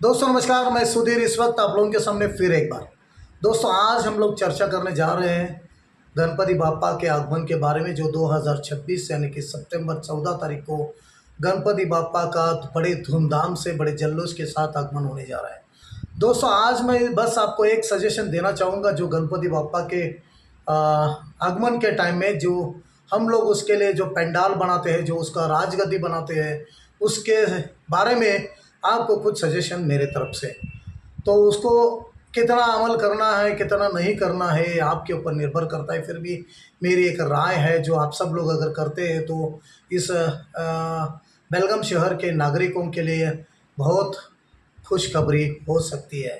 दोस्तों नमस्कार, मैं सुधीर इस वक्त आप लोगों के सामने फिर एक बार। दोस्तों आज हम लोग चर्चा करने जा रहे हैं गणपति बापा के आगमन के बारे में, जो 2026 यानी कि सितंबर 14 तारीख को गणपति बापा का बड़े धूमधाम से बड़े जल्लोष के साथ आगमन होने जा रहा है। दोस्तों आज मैं बस आपको एक सजेशन देना चाहूँगा, जो गणपति बापा के आगमन के टाइम में जो हम लोग उसके लिए जो पंडाल बनाते हैं, जो उसका राजगद्दी बनाते हैं, उसके बारे में आपको कुछ सजेशन मेरे तरफ से। तो उसको कितना अमल करना है कितना नहीं करना है आपके ऊपर निर्भर करता है। फिर भी मेरी एक राय है, जो आप सब लोग अगर करते हैं तो इस बेलगाम शहर के नागरिकों के लिए बहुत खुशखबरी हो सकती है।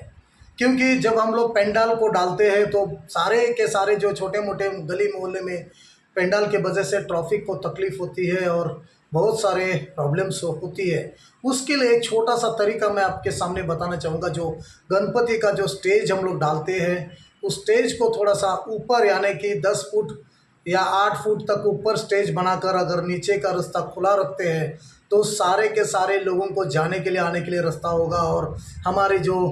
क्योंकि जब हम लोग पंडाल को डालते हैं तो सारे के सारे जो छोटे मोटे गली मोहल्ले में पंडाल के वजह से ट्रैफिक को तकलीफ़ होती है और बहुत सारे प्रॉब्लम्स होती है। उसके लिए एक छोटा सा तरीका मैं आपके सामने बताना चाहूँगा। जो गणपति का जो स्टेज हम लोग डालते हैं, उस स्टेज को थोड़ा सा ऊपर यानी कि 10 फुट या 8 फुट तक ऊपर स्टेज बनाकर अगर नीचे का रास्ता खुला रखते हैं तो सारे के सारे लोगों को जाने के लिए आने के लिए रास्ता होगा। और हमारे जो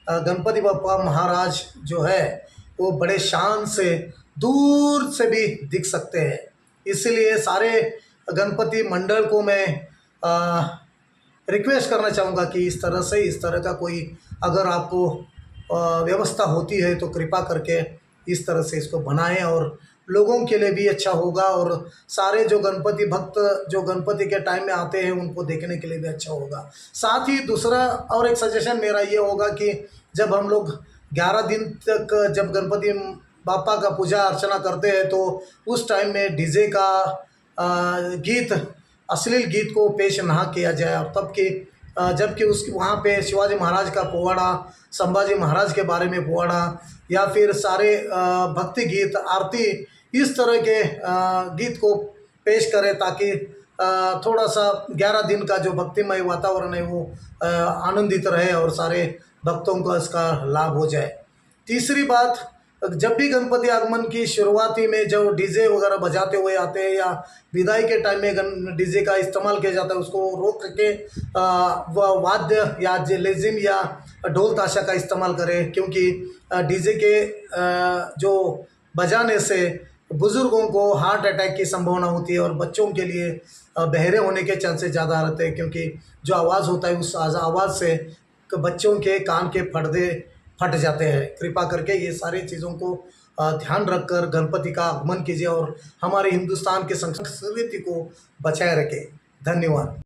गणपति बापा महाराज जो है वो बड़े शान से दूर से भी दिख सकते हैं। इसलिए सारे गणपति मंडल को मैं रिक्वेस्ट करना चाहूँगा कि इस तरह का कोई अगर आपको व्यवस्था होती है तो कृपा करके इस तरह से इसको बनाएं, और लोगों के लिए भी अच्छा होगा और सारे जो गणपति भक्त जो गणपति के टाइम में आते हैं उनको देखने के लिए भी अच्छा होगा। साथ ही दूसरा और एक सजेशन मेरा ये होगा कि जब हम लोग 11 दिन तक जब गणपति बापा का पूजा अर्चना करते हैं तो उस टाइम में डीजे का गीत, अश्लील गीत को पेश ना किया जाए। और तब कि जबकि उस वहाँ पे शिवाजी महाराज का पोवाड़ा, संभाजी महाराज के बारे में पोवाड़ा या फिर सारे भक्ति गीत, आरती, इस तरह के गीत को पेश करें, ताकि थोड़ा सा 11 दिन का जो भक्तिमय वातावरण है वो आनंदित रहे और सारे भक्तों को इसका लाभ हो जाए। तीसरी बात, जब भी गणपति आगमन की शुरुआती में जो डीजे वगैरह बजाते हुए आते हैं या विदाई के टाइम में डीजे का इस्तेमाल किया जाता है, उसको रोक के वाद्य या लेजिम या ढोल ताशा का इस्तेमाल करें। क्योंकि डीजे के जो बजाने से बुज़ुर्गों को हार्ट अटैक की संभावना होती है और बच्चों के लिए बहरे होने के चांसेस ज़्यादा रहते हैं, क्योंकि जो आवाज़ होता है उस आवाज़ से बच्चों के कान के पर्दे फट जाते हैं। कृपा करके ये सारी चीज़ों को ध्यान रखकर गणपति का आगमन कीजिए और हमारे हिंदुस्तान के संस्कृति को बचाए रखें। धन्यवाद।